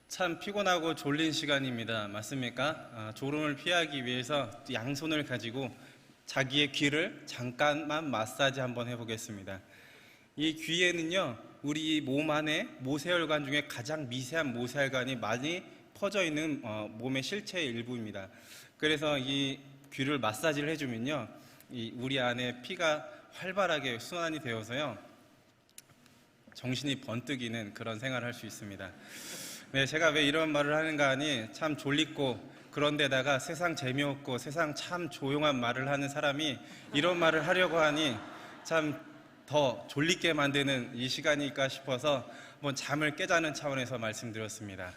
참 피곤하고 졸린 시간입니다. 맞습니까? 졸음을 피하기 위해서 양손을 가지고 자기의 귀를 잠깐만 마사지 한번 해보겠습니다. 이 귀에는요, 우리 몸 안에 모세혈관 중에 가장 미세한 모세혈관이 많이 퍼져 있는 몸의 실체의 일부입니다. 그래서 이 귀를 마사지를 해주면요, 우리 안에 피가 활발하게 순환이 되어서요, 정신이 번뜩이는 그런 생활을 할 수 있습니다. 네, 제가 왜 이런 말을 하는가 하니 참 졸립고 그런데다가 세상 재미없고 세상 참 조용한 말을 하는 사람이 이런 말을 하려고 하니 참 더 졸리게 만드는 이 시간일까 싶어서 한번 잠을 깨자는 차원에서 말씀드렸습니다.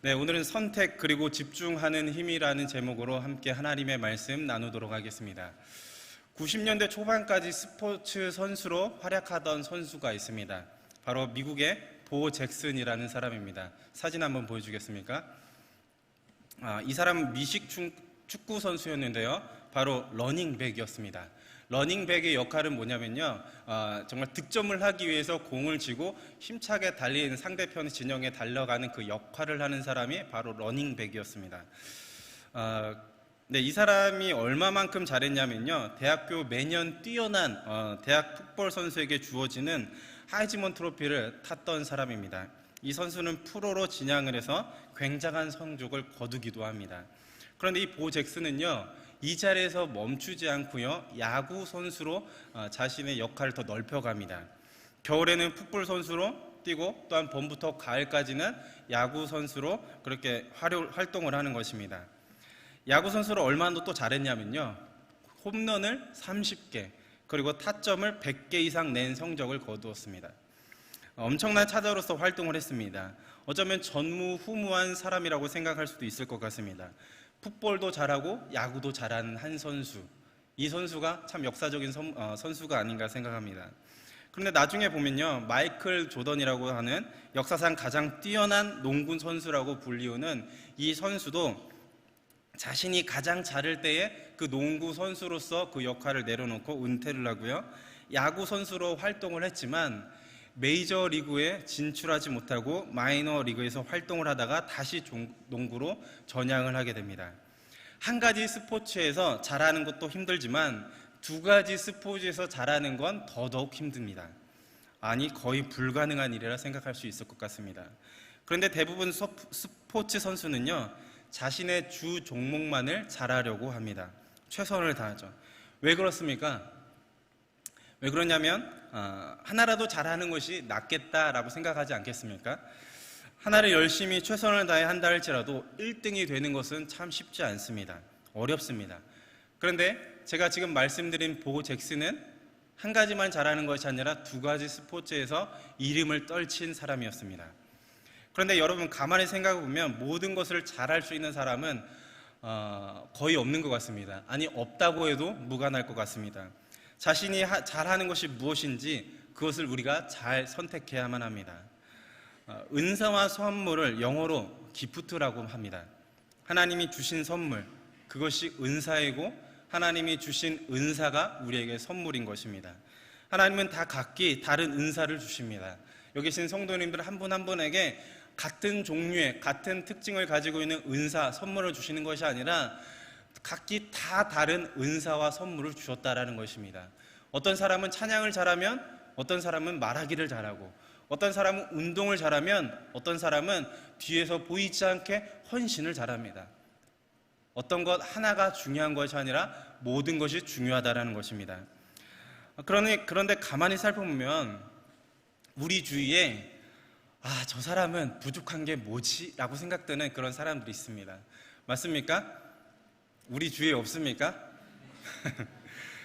네, 오늘은 선택 그리고 집중하는 힘이라는 제목으로 함께 하나님의 말씀 나누도록 하겠습니다. 90년대 초반까지 스포츠 선수로 활약하던 선수가 있습니다. 바로 미국의 보 잭슨이라는 사람입니다. 사진 한번 보여주겠습니까? 이 사람은 미식 축구 선수였는데요. 바로 러닝백이었습니다. 러닝백의 역할은 뭐냐면요, 정말 득점을 하기 위해서 공을 쥐고 힘차게 달리는 상대편 진영에 달려가는 그 역할을 하는 사람이 바로 러닝백이었습니다. 네, 이 사람이 얼마만큼 잘했냐면요, 대학교 매년 뛰어난 대학 풋볼 선수에게 주어지는 하이즈먼 트로피를 탔던 사람입니다. 이 선수는 프로로 진양을 해서 굉장한 성적을 거두기도 합니다. 그런데 이 보 잭슨은요, 이 자리에서 멈추지 않고요, 야구 선수로 자신의 역할을 더 넓혀갑니다. 겨울에는 풋볼 선수로 뛰고 또한 봄부터 가을까지는 야구 선수로 그렇게 활동을 하는 것입니다. 야구 선수로 얼마나 또 잘했냐면요, 홈런을 30개 그리고 타점을 100개 이상 낸 성적을 거두었습니다. 엄청난 타자로서 활동을 했습니다. 어쩌면 전무후무한 사람이라고 생각할 수도 있을 것 같습니다. 풋볼도 잘하고 야구도 잘하는 한 선수, 이 선수가 참 역사적인 선수가 아닌가 생각합니다. 그런데 나중에 보면요, 마이클 조던이라고 하는 역사상 가장 뛰어난 농구 선수라고 불리우는 이 선수도 자신이 가장 잘할 때에 그 농구 선수로서 그 역할을 내려놓고 은퇴를 하고요, 야구 선수로 활동을 했지만 메이저리그에 진출하지 못하고 마이너리그에서 활동을 하다가 다시 농구로 전향을 하게 됩니다. 한 가지 스포츠에서 잘하는 것도 힘들지만 두 가지 스포츠에서 잘하는 건 더더욱 힘듭니다. 아니, 거의 불가능한 일이라 생각할 수 있을 것 같습니다. 그런데 대부분 스포츠 선수는요, 자신의 주 종목만을 잘하려고 합니다. 최선을 다하죠. 왜 그렇습니까? 왜 그러냐면 하나라도 잘하는 것이 낫겠다라고 생각하지 않겠습니까? 하나를 열심히 최선을 다해 한다 할지라도 1등이 되는 것은 참 쉽지 않습니다. 어렵습니다. 그런데 제가 지금 말씀드린 보 잭슨은 한 가지만 잘하는 것이 아니라 두 가지 스포츠에서 이름을 떨친 사람이었습니다. 그런데 여러분 가만히 생각해 보면 모든 것을 잘할 수 있는 사람은 거의 없는 것 같습니다. 아니, 없다고 해도 무관할 것 같습니다. 자신이 잘하는 것이 무엇인지 그것을 우리가 잘 선택해야만 합니다. 은사와 선물을 영어로 기프트라고 합니다. 하나님이 주신 선물, 그것이 은사이고 하나님이 주신 은사가 우리에게 선물인 것입니다. 하나님은 다 각기 다른 은사를 주십니다. 여기 계신 성도님들 한 분 한 분에게 같은 종류의 같은 특징을 가지고 있는 은사, 선물을 주시는 것이 아니라 각기 다 다른 은사와 선물을 주셨다라는 것입니다. 어떤 사람은 찬양을 잘하면 어떤 사람은 말하기를 잘하고, 어떤 사람은 운동을 잘하면 어떤 사람은 뒤에서 보이지 않게 헌신을 잘합니다. 어떤 것 하나가 중요한 것이 아니라 모든 것이 중요하다라는 것입니다. 그런데 가만히 살펴보면 우리 주위에 저 사람은 부족한 게 뭐지? 라고 생각되는 그런 사람들이 있습니다. 맞습니까? 우리 주위에 없습니까?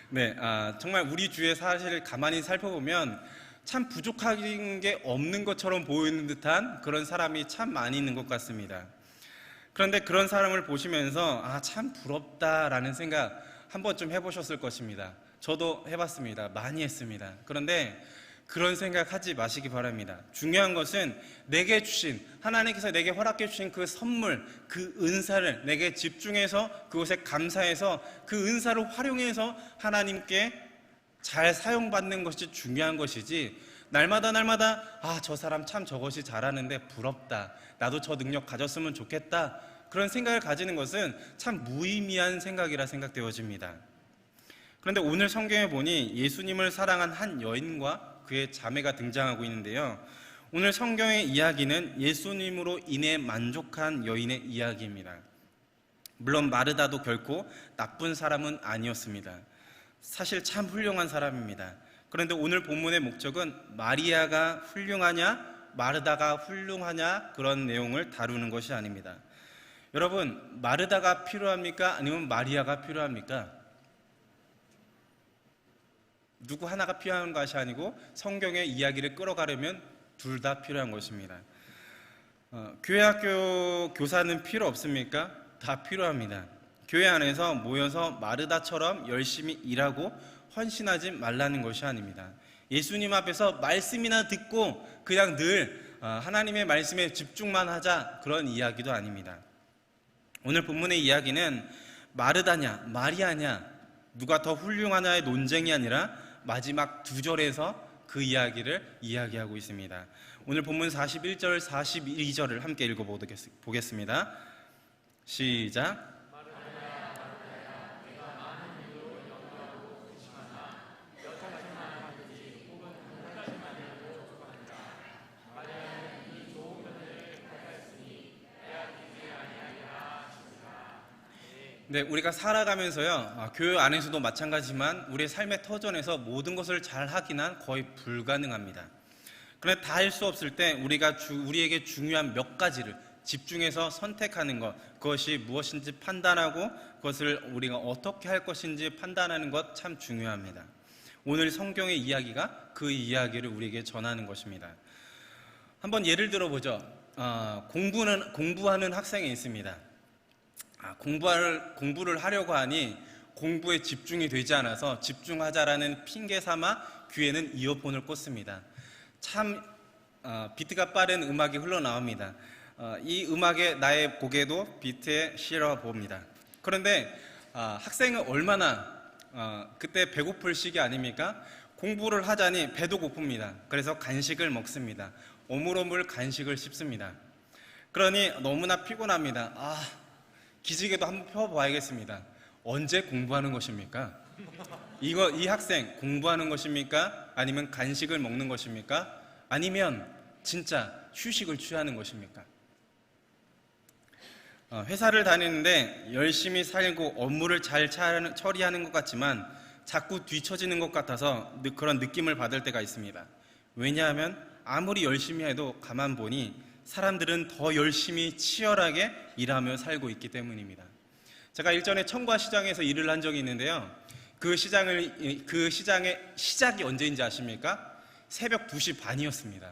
네, 정말 우리 주위에 사실 가만히 살펴보면 참 부족한 게 없는 것처럼 보이는 듯한 그런 사람이 참 많이 있는 것 같습니다. 그런데 그런 사람을 보시면서 참 부럽다라는 생각 한 번쯤 해보셨을 것입니다. 저도 해봤습니다. 많이 했습니다. 그런데 그런 생각하지 마시기 바랍니다. 중요한 것은 내게 주신, 하나님께서 내게 허락해 주신 그 선물, 그 은사를 내게 집중해서 그것에 감사해서 그 은사를 활용해서 하나님께 잘 사용받는 것이 중요한 것이지, 날마다 저 사람 참 저것이 잘하는데 부럽다, 나도 저 능력 가졌으면 좋겠다, 그런 생각을 가지는 것은 참 무의미한 생각이라 생각되어집니다. 그런데 오늘 성경에 보니 예수님을 사랑한 한 여인과 그의 자매가 등장하고 있는데요, 오늘 성경의 이야기는 예수님으로 인해 만족한 여인의 이야기입니다. 물론 마르다도 결코 나쁜 사람은 아니었습니다. 사실 참 훌륭한 사람입니다. 그런데 오늘 본문의 목적은 마리아가 훌륭하냐, 마르다가 훌륭하냐, 그런 내용을 다루는 것이 아닙니다. 여러분, 마르다가 필요합니까? 아니면 마리아가 필요합니까? 누구 하나가 필요한 것이 아니고 성경의 이야기를 끌어가려면 둘 다 필요한 것입니다. 교회 학교 교사는 필요 없습니까? 다 필요합니다. 교회 안에서 모여서 마르다처럼 열심히 일하고 헌신하지 말라는 것이 아닙니다. 예수님 앞에서 말씀이나 듣고 그냥 늘 하나님의 말씀에 집중만 하자, 그런 이야기도 아닙니다. 오늘 본문의 이야기는 마르다냐 마리아냐, 누가 더 훌륭하냐의 논쟁이 아니라 마지막 두 절에서 그 이야기를 이야기하고 있습니다. 오늘 본문 41절 42절을 함께 읽어보겠습니다. 시작. 네, 우리가 살아가면서요, 교회 안에서도 마찬가지지만 우리의 삶의 터전에서 모든 것을 잘 하기는 거의 불가능합니다. 그런데 다 할 수 없을 때 우리에게 중요한 몇 가지를 집중해서 선택하는 것, 그것이 무엇인지 판단하고 그것을 우리가 어떻게 할 것인지 판단하는 것 참 중요합니다. 오늘 성경의 이야기가 그 이야기를 우리에게 전하는 것입니다. 한번 예를 들어보죠. 공부하는 학생이 있습니다. 공부를 하려고 하니 공부에 집중이 되지 않아서 집중하자라는 핑계 삼아 귀에는 이어폰을 꽂습니다. 참 비트가 빠른 음악이 흘러나옵니다. 이 음악에 나의 고개도 비트에 실어 봅니다. 그런데 학생은 얼마나 그때 배고플 시기 아닙니까? 공부를 하자니 배도 고픕니다. 그래서 간식을 먹습니다. 오물오물 간식을 씹습니다. 그러니 너무나 피곤합니다. 기지개도 한번 펴봐야겠습니다. 언제 공부하는 것입니까? 이 학생 공부하는 것입니까? 아니면 간식을 먹는 것입니까? 아니면 진짜 휴식을 취하는 것입니까? 회사를 다니는데 열심히 살고 업무를 잘 처리하는 것 같지만 자꾸 뒤처지는 것 같아서 그런 느낌을 받을 때가 있습니다. 왜냐하면 아무리 열심히 해도 가만 보니 사람들은 더 열심히 치열하게 일하며 살고 있기 때문입니다. 제가 일전에 청과 시장에서 일을 한 적이 있는데요, 그 시장의 시작이 언제인지 아십니까? 새벽 2시 반이었습니다.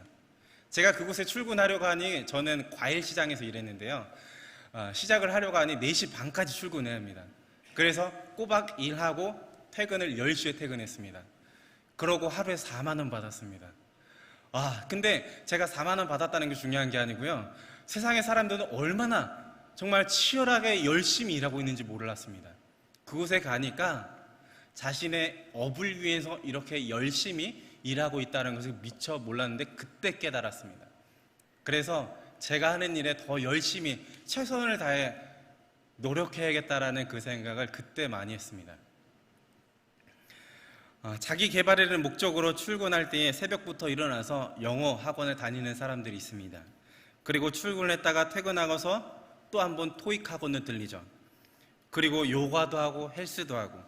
제가 그곳에 출근하려고 하니, 저는 과일 시장에서 일했는데요, 시작을 하려고 하니 4시 반까지 출근해야 합니다. 그래서 꼬박 일하고 퇴근을 10시에 퇴근했습니다. 그러고 하루에 4만 원 받았습니다. 근데 제가 4만 원 받았다는 게 중요한 게 아니고요, 세상의 사람들은 얼마나 정말 치열하게 열심히 일하고 있는지 몰랐습니다. 그곳에 가니까 자신의 업을 위해서 이렇게 열심히 일하고 있다는 것을 미처 몰랐는데 그때 깨달았습니다. 그래서 제가 하는 일에 더 열심히 최선을 다해 노력해야겠다라는 그 생각을 그때 많이 했습니다. 자기 개발을 목적으로 출근할 때에 새벽부터 일어나서 영어 학원을 다니는 사람들이 있습니다. 그리고 출근했다가 퇴근하고서 또 한 번 토익 학원을 들리죠. 그리고 요가도 하고 헬스도 하고,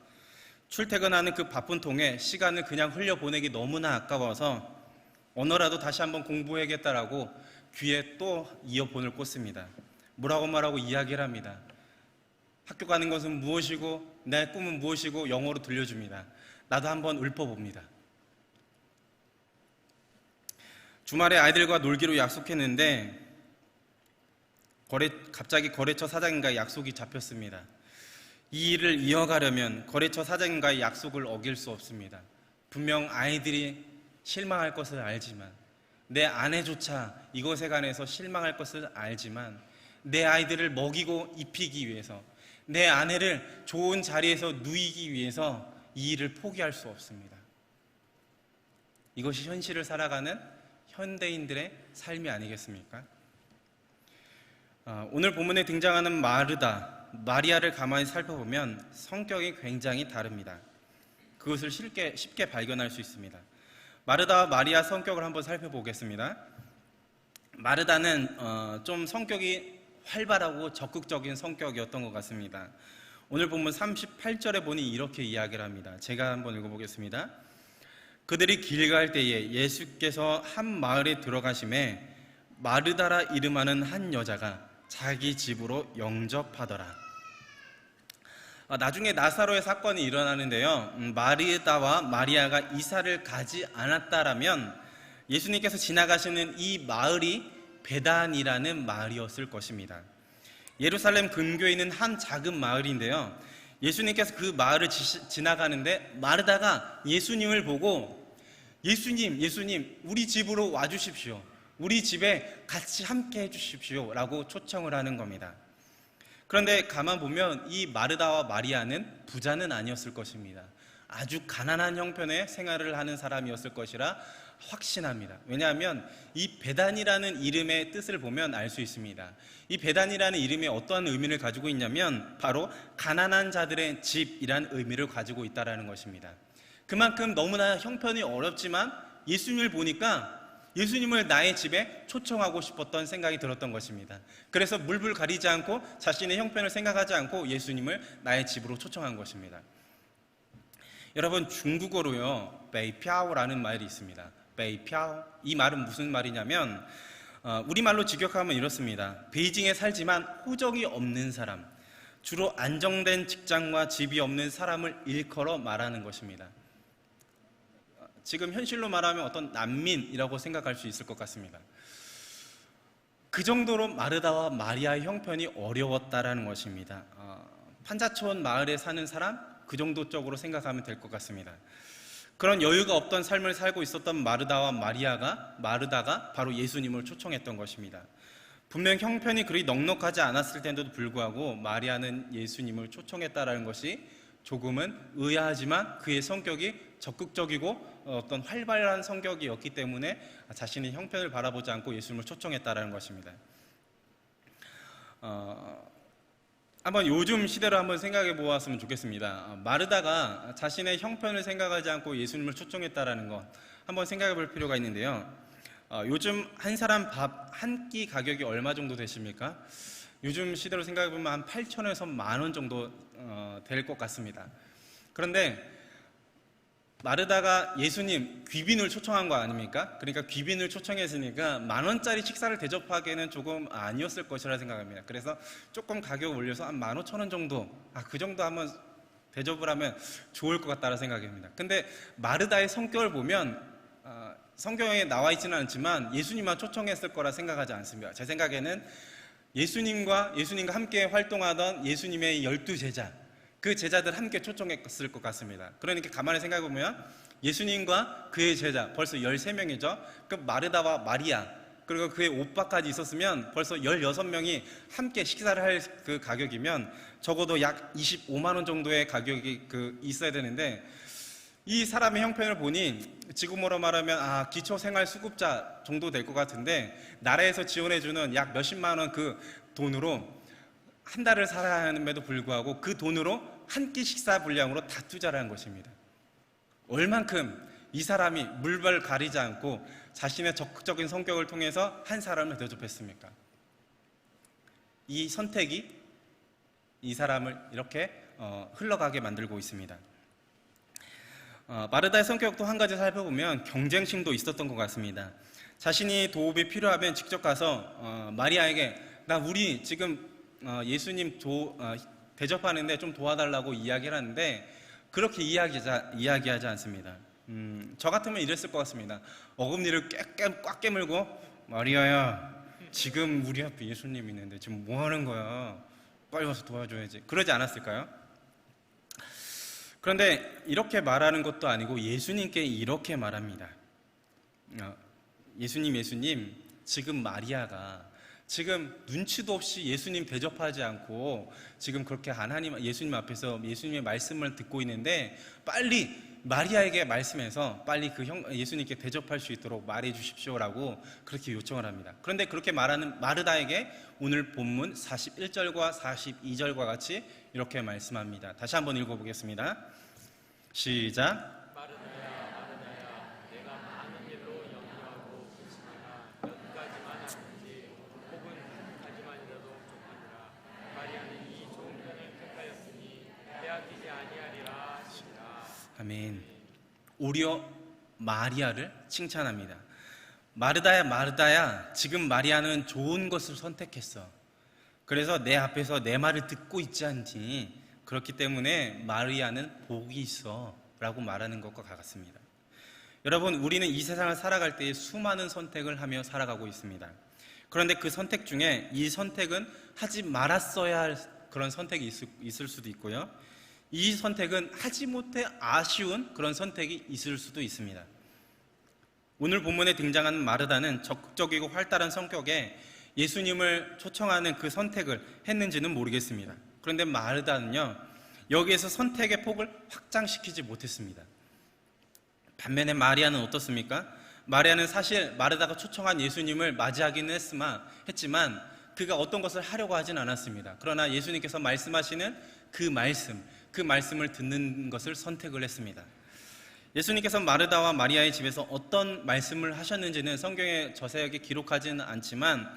출퇴근하는 그 바쁜 통에 시간을 그냥 흘려보내기 너무나 아까워서 언어라도 다시 한번 공부해야겠다라고 귀에 또 이어폰을 꽂습니다. 뭐라고 이야기를 합니다. 학교 가는 것은 무엇이고 내 꿈은 무엇이고 영어로 들려줍니다. 나도 한번 읊어봅니다. 주말에 아이들과 놀기로 약속했는데 갑자기 거래처 사장님과의 약속이 잡혔습니다. 이 일을 이어가려면 거래처 사장님과의 약속을 어길 수 없습니다. 분명 아이들이 실망할 것을 알지만, 내 아내조차 이것에 관해서 실망할 것을 알지만, 내 아이들을 먹이고 입히기 위해서, 내 아내를 좋은 자리에서 누이기 위해서 이 일을 포기할 수 없습니다. 이것이 현실을 살아가는 현대인들의 삶이 아니겠습니까? 오늘 본문에 등장하는 마르다, 마리아를 가만히 살펴보면 성격이 굉장히 다릅니다. 그것을 쉽게 발견할 수 있습니다. 마르다와 마리아 성격을 한번 살펴보겠습니다. 마르다는 좀 성격이 활발하고 적극적인 성격이었던 것 같습니다. 오늘 본문 38절에 보니 이렇게 이야기를 합니다. 제가 한번 읽어보겠습니다. 그들이 길 갈 때에 예수께서 한 마을에 들어가심에 마르다라 이름하는 한 여자가 자기 집으로 영접하더라. 나중에 나사로의 사건이 일어나는데요, 마르다와 마리아가 이사를 가지 않았다라면 예수님께서 지나가시는 이 마을이 베단이라는 마을이었을 것입니다. 예루살렘 근교에 있는 한 작은 마을인데요, 예수님께서 그 마을을 지나가는데 마르다가 예수님을 보고 예수님 우리 집으로 와주십시오, 우리 집에 같이 함께 해주십시오 라고 초청을 하는 겁니다. 그런데 가만 보면 이 마르다와 마리아는 부자는 아니었을 것입니다. 아주 가난한 형편의 생활을 하는 사람이었을 것이라 확신합니다. 왜냐하면 이 베단이라는 이름의 뜻을 보면 알 수 있습니다. 이 베단이라는 이름이 어떠한 의미를 가지고 있냐면 바로 가난한 자들의 집이라는 의미를 가지고 있다는 것입니다. 그만큼 너무나 형편이 어렵지만 예수님을 보니까 예수님을 나의 집에 초청하고 싶었던 생각이 들었던 것입니다. 그래서 물불 가리지 않고 자신의 형편을 생각하지 않고 예수님을 나의 집으로 초청한 것입니다. 여러분, 중국어로요, 베이피아오라는 말이 있습니다. 베이피아오, 이 말은 무슨 말이냐면 우리말로 직역하면 이렇습니다. 베이징에 살지만 호적이 없는 사람, 주로 안정된 직장과 집이 없는 사람을 일컬어 말하는 것입니다. 지금 현실로 말하면 어떤 난민이라고 생각할 수 있을 것 같습니다. 그 정도로 마르다와 마리아의 형편이 어려웠다라는 것입니다. 판자촌 마을에 사는 사람, 그 정도 쪽으로 생각하면 될 것 같습니다. 그런 여유가 없던 삶을 살고 있었던 마르다와 마르다가 바로 예수님을 초청했던 것입니다. 분명 형편이 그리 넉넉하지 않았을 텐데도 불구하고 마리아는 예수님을 초청했다라는 것이 조금은 의아하지만 그의 성격이 적극적이고 어떤 활발한 성격이었기 때문에 자신의 형편을 바라보지 않고 예수님을 초청했다라는 것입니다. 한번 요즘 시대로 한번 생각해 보았으면 좋겠습니다. 마르다가 자신의 형편을 생각하지 않고 예수님을 초청했다라는 것 한번 생각해 볼 필요가 있는데요. 요즘 한 사람 밥 한 끼 가격이 얼마 정도 되십니까? 요즘 시대로 생각해 보면 한 8,000원에서 10,000원 정도 될 것 같습니다. 그런데 마르다가 예수님 귀빈을 초청한 거 아닙니까? 그러니까 귀빈을 초청했으니까 10,000원짜리 식사를 대접하기에는 조금 아니었을 것이라 생각합니다. 그래서 조금 가격을 올려서 한 15,000원 정도, 그 정도 한번 대접을 하면 좋을 것 같다는 생각입니다. 근데 마르다의 성격을 보면 성경에 나와 있지는 않지만 예수님만 초청했을 거라 생각하지 않습니다. 제 생각에는 예수님과 함께 활동하던 예수님의 12제자, 그 제자들 함께 초청했을 것 같습니다. 그러니까 가만히 생각해보면 예수님과 그의 제자 벌써 13명이죠. 그 마르다와 마리아 그리고 그의 오빠까지 있었으면 벌써 16명이 함께 식사를 할 그 가격이면 적어도 약 25만 원 정도의 가격이 있어야 되는데 이 사람의 형편을 보니 지금으로 말하면 기초생활수급자 정도 될 것 같은데 나라에서 지원해주는 약 몇십만 원 그 돈으로 한 달을 살아야 함에도 불구하고 그 돈으로 한 끼 식사 분량으로 다 투자를 한 것입니다. 얼만큼 이 사람이 물불 가리지 않고 자신의 적극적인 성격을 통해서 한 사람을 대접했습니까? 이 선택이 이 사람을 이렇게 흘러가게 만들고 있습니다. 마르다의 성격도 한 가지 살펴보면 경쟁심도 있었던 것 같습니다. 자신이 도움이 필요하면 직접 가서 마리아에게 우리 지금 예수님 대접하는데 좀 도와달라고 이야기를 하는데 그렇게 이야기하지 않습니다. 저 같으면 이랬을 것 같습니다. 어금니를 꽉 깨물고 마리아야, 지금 우리 앞에 예수님이 있는데 지금 뭐 하는 거야? 빨리 와서 도와줘야지. 그러지 않았을까요? 그런데 이렇게 말하는 것도 아니고 예수님께 이렇게 말합니다. 예수님, 지금 마리아가 지금 눈치도 없이 예수님 대접하지 않고 지금 그렇게 예수님 앞에서 예수님의 말씀을 듣고 있는데 빨리 마리아에게 말씀해서 빨리 예수님께 대접할 수 있도록 말해 주십시오라고 그렇게 요청을 합니다. 그런데 그렇게 말하는 마르다에게 오늘 본문 41절과 42절과 같이 이렇게 말씀합니다. 다시 한번 읽어보겠습니다. 시작. 아멘. 오히려 마리아를 칭찬합니다. 마르다야, 마르다야, 지금 마리아는 좋은 것을 선택했어. 그래서 내 앞에서 내 말을 듣고 있지 않니? 그렇기 때문에 마리아는 복이 있어 라고 말하는 것과 같습니다. 여러분, 우리는 이 세상을 살아갈 때 수많은 선택을 하며 살아가고 있습니다. 그런데 그 선택 중에 이 선택은 하지 말았어야 할 그런 선택이 있을 수도 있고요, 이 선택은 하지 못해 아쉬운 그런 선택이 있을 수도 있습니다. 오늘 본문에 등장하는 마르다는 적극적이고 활달한 성격에 예수님을 초청하는 그 선택을 했는지는 모르겠습니다. 그런데 마르다는요, 여기에서 선택의 폭을 확장시키지 못했습니다. 반면에 마리아는 어떻습니까? 마리아는 사실 마르다가 초청한 예수님을 맞이하기는 했지만 그가 어떤 것을 하려고 하진 않았습니다. 그러나 예수님께서 말씀하시는 그 말씀을 듣는 것을 선택을 했습니다. 예수님께서 마르다와 마리아의 집에서 어떤 말씀을 하셨는지는 성경에 자세하게 기록하지는 않지만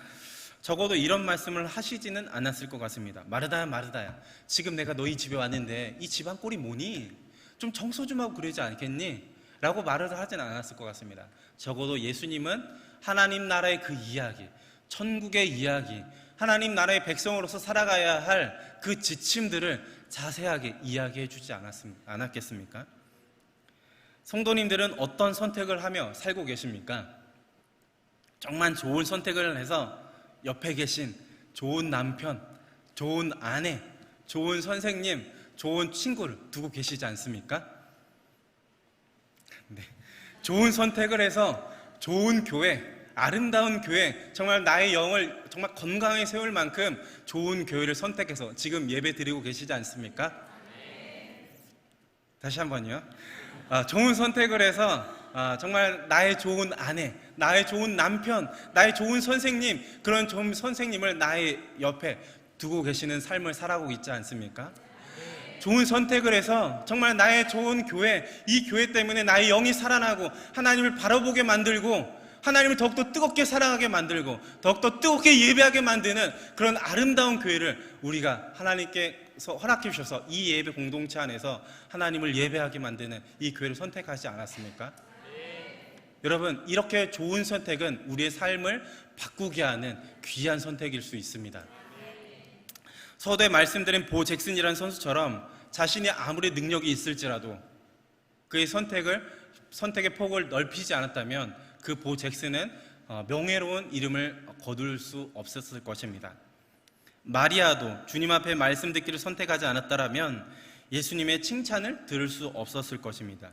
적어도 이런 말씀을 하시지는 않았을 것 같습니다. 마르다야, 마르다야, 지금 내가 너희 집에 왔는데 이 집안 꼴이 뭐니? 좀 청소 좀 하고 그러지 않겠니? 라고 말을 하진 않았을 것 같습니다. 적어도 예수님은 하나님 나라의 그 이야기, 천국의 이야기, 하나님 나라의 백성으로서 살아가야 할 그 지침들을 자세하게 이야기해 주지 않았겠습니까? 성도님들은 어떤 선택을 하며 살고 계십니까? 정말 좋은 선택을 해서 옆에 계신 좋은 남편, 좋은 아내, 좋은 선생님, 좋은 친구를 두고 계시지 않습니까? 네. 좋은 선택을 해서 좋은 교회, 아름다운 교회, 정말 나의 영을 정말 건강하게 세울 만큼 좋은 교회를 선택해서 지금 예배 드리고 계시지 않습니까? 다시 한번요. 좋은 선택을 해서 정말 나의 좋은 아내, 나의 좋은 남편, 나의 좋은 선생님, 그런 좋은 선생님을 나의 옆에 두고 계시는 삶을 살아가고 있지 않습니까? 좋은 선택을 해서 정말 나의 좋은 교회, 이 교회 때문에 나의 영이 살아나고 하나님을 바라보게 만들고 하나님을 더욱더 뜨겁게 사랑하게 만들고 더욱더 뜨겁게 예배하게 만드는 그런 아름다운 교회를 우리가 하나님께서 허락해 주셔서 이 예배 공동체 안에서 하나님을 예배하게 만드는 이 교회를 선택하지 않았습니까? 여러분, 이렇게 좋은 선택은 우리의 삶을 바꾸게 하는 귀한 선택일 수 있습니다. 서두에 말씀드린 보 잭슨이라는 선수처럼 자신이 아무리 능력이 있을지라도 그의 선택의 폭을 넓히지 않았다면 그 보 잭슨은 명예로운 이름을 거둘 수 없었을 것입니다. 마리아도 주님 앞에 말씀 듣기를 선택하지 않았다면 예수님의 칭찬을 들을 수 없었을 것입니다.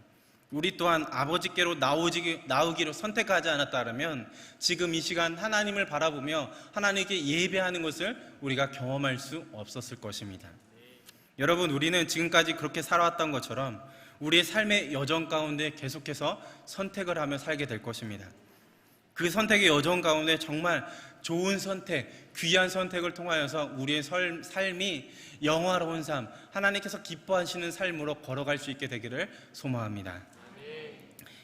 우리 또한 아버지께로 나오기로 선택하지 않았다면 지금 이 시간 하나님을 바라보며 하나님께 예배하는 것을 우리가 경험할 수 없었을 것입니다. 여러분, 우리는 지금까지 그렇게 살아왔던 것처럼 우리의 삶의 여정 가운데 계속해서 선택을 하며 살게 될 것입니다. 그 선택의 여정 가운데 정말 좋은 선택, 귀한 선택을 통하여서 우리의 삶이 영화로운 삶, 하나님께서 기뻐하시는 삶으로 걸어갈 수 있게 되기를 소망합니다.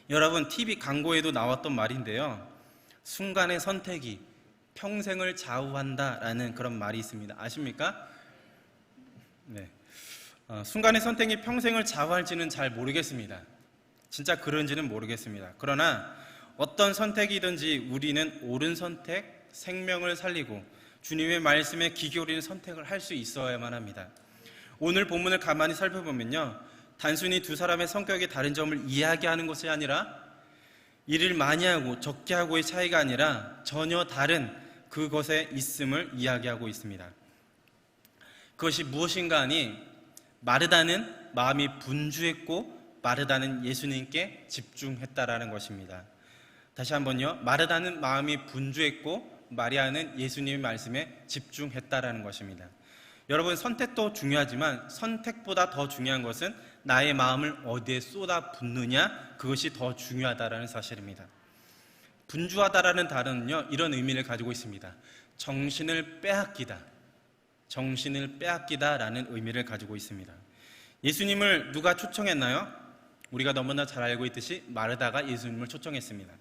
여러분, TV 광고에도 나왔던 말인데요, 순간의 선택이 평생을 좌우한다라는 그런 말이 있습니다. 아십니까? 네. 순간의 선택이 평생을 좌우할지는 잘 모르겠습니다. 진짜 그런지는 모르겠습니다. 그러나 어떤 선택이든지 우리는 옳은 선택, 생명을 살리고 주님의 말씀에 귀 기울이는 선택을 할 수 있어야만 합니다. 오늘 본문을 가만히 살펴보면요, 단순히 두 사람의 성격이 다른 점을 이야기하는 것이 아니라 일을 많이 하고 적게 하고의 차이가 아니라 전혀 다른 그것에 있음을 이야기하고 있습니다. 그것이 무엇인가 하니 마르다는 마음이 분주했고 마르다는 예수님께 집중했다라는 것입니다. 다시 한번요. 마르다는 마음이 분주했고 마리아는 예수님의 말씀에 집중했다라는 것입니다. 여러분, 선택도 중요하지만 선택보다 더 중요한 것은 나의 마음을 어디에 쏟아붓느냐, 그것이 더 중요하다라는 사실입니다. 분주하다라는 단어는요, 이런 의미를 가지고 있습니다. 정신을 빼앗기다, 정신을 빼앗기다라는 의미를 가지고 있습니다. 예수님을 누가 초청했나요? 우리가 너무나 잘 알고 있듯이 마르다가 예수님을 초청했습니다.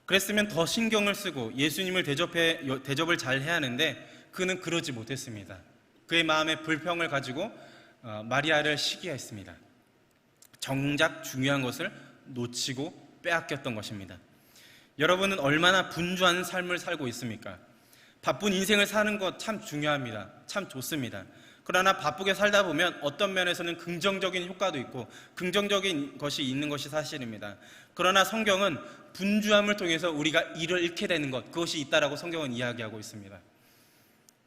그랬으면 더 신경을 쓰고 예수님을 대접을 잘 해야 하는데 그는 그러지 못했습니다. 그의 마음에 불평을 가지고 마리아를 시기했습니다. 정작 중요한 것을 놓치고 빼앗겼던 것입니다. 여러분은 얼마나 분주한 삶을 살고 있습니까? 바쁜 인생을 사는 것 참 중요합니다. 참 좋습니다. 그러나 바쁘게 살다 보면 어떤 면에서는 긍정적인 효과도 있고 긍정적인 것이 있는 것이 사실입니다. 그러나 성경은 분주함을 통해서 우리가 일을 잃게 되는 것, 그것이 있다라고 성경은 이야기하고 있습니다.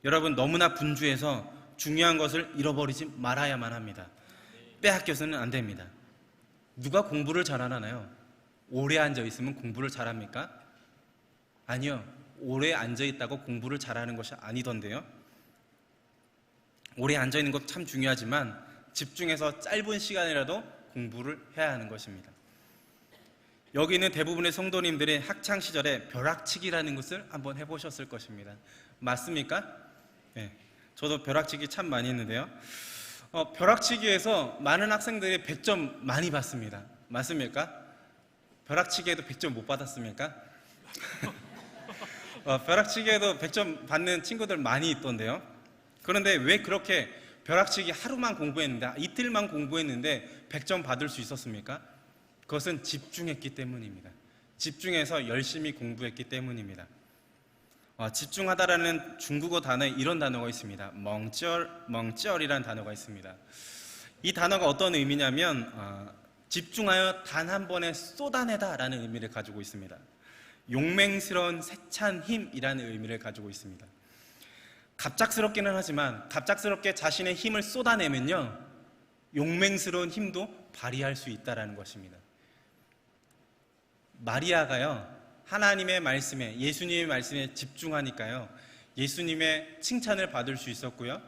여러분, 너무나 분주해서 중요한 것을 잃어버리지 말아야만 합니다. 빼앗겨서는 안 됩니다. 누가 공부를 잘하나요? 오래 앉아있으면 공부를 잘합니까? 아니요. 오래 앉아있다고 공부를 잘하는 것이 아니던데요. 오래 앉아있는 것 참 중요하지만 집중해서 짧은 시간이라도 공부를 해야 하는 것입니다. 여기 있는 대부분의 성도님들이 학창시절에 벼락치기라는 것을 한번 해보셨을 것입니다. 맞습니까? 네, 저도 벼락치기 참 많이 했는데요. 벼락치기에서 많은 학생들이 100점 많이 받습니다. 맞습니까? 벼락치기에도 100점 못 받았습니까? 벼락치기에도 100점 받는 친구들 많이 있던데요. 그런데 왜 그렇게 벼락치기 하루만 공부했는데, 이틀만 공부했는데 100점 받을 수 있었습니까? 그것은 집중했기 때문입니다. 집중해서 열심히 공부했기 때문입니다. 집중하다라는 중국어 단어에 이런 단어가 있습니다. 멍쩔이라는 단어가 있습니다. 이 단어가 어떤 의미냐면 집중하여 단 한 번에 쏟아내다라는 의미를 가지고 있습니다. 용맹스러운 세찬 힘이라는 의미를 가지고 있습니다. 갑작스럽기는 하지만 갑작스럽게 자신의 힘을 쏟아내면요, 용맹스러운 힘도 발휘할 수 있다는 것입니다. 마리아가요, 하나님의 말씀에, 예수님의 말씀에 집중하니까요, 예수님의 칭찬을 받을 수 있었고요,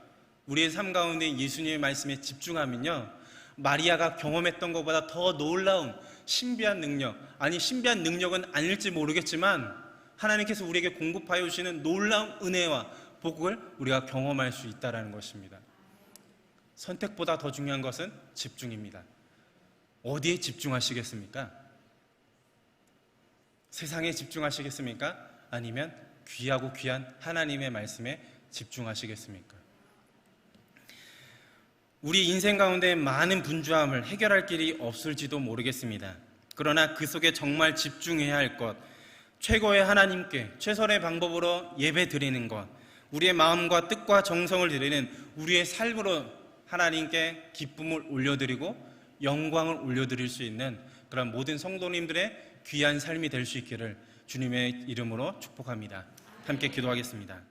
우리의 삶 가운데 예수님의 말씀에 집중하면요, 마리아가 경험했던 것보다 더 놀라운 신비한 능력, 아니 신비한 능력은 아닐지 모르겠지만 하나님께서 우리에게 공급하여 주시는 놀라운 은혜와 복을 우리가 경험할 수 있다는 것입니다. 선택보다 더 중요한 것은 집중입니다. 어디에 집중하시겠습니까? 세상에 집중하시겠습니까? 아니면 귀하고 귀한 하나님의 말씀에 집중하시겠습니까? 우리 인생 가운데 많은 분주함을 해결할 길이 없을지도 모르겠습니다. 그러나 그 속에 정말 집중해야 할 것, 최고의 하나님께 최선의 방법으로 예배 드리는 것, 우리의 마음과 뜻과 정성을 드리는 우리의 삶으로 하나님께 기쁨을 올려드리고 영광을 올려드릴 수 있는 그런 모든 성도님들의 귀한 삶이 될 수 있기를 주님의 이름으로 축복합니다. 함께 기도하겠습니다.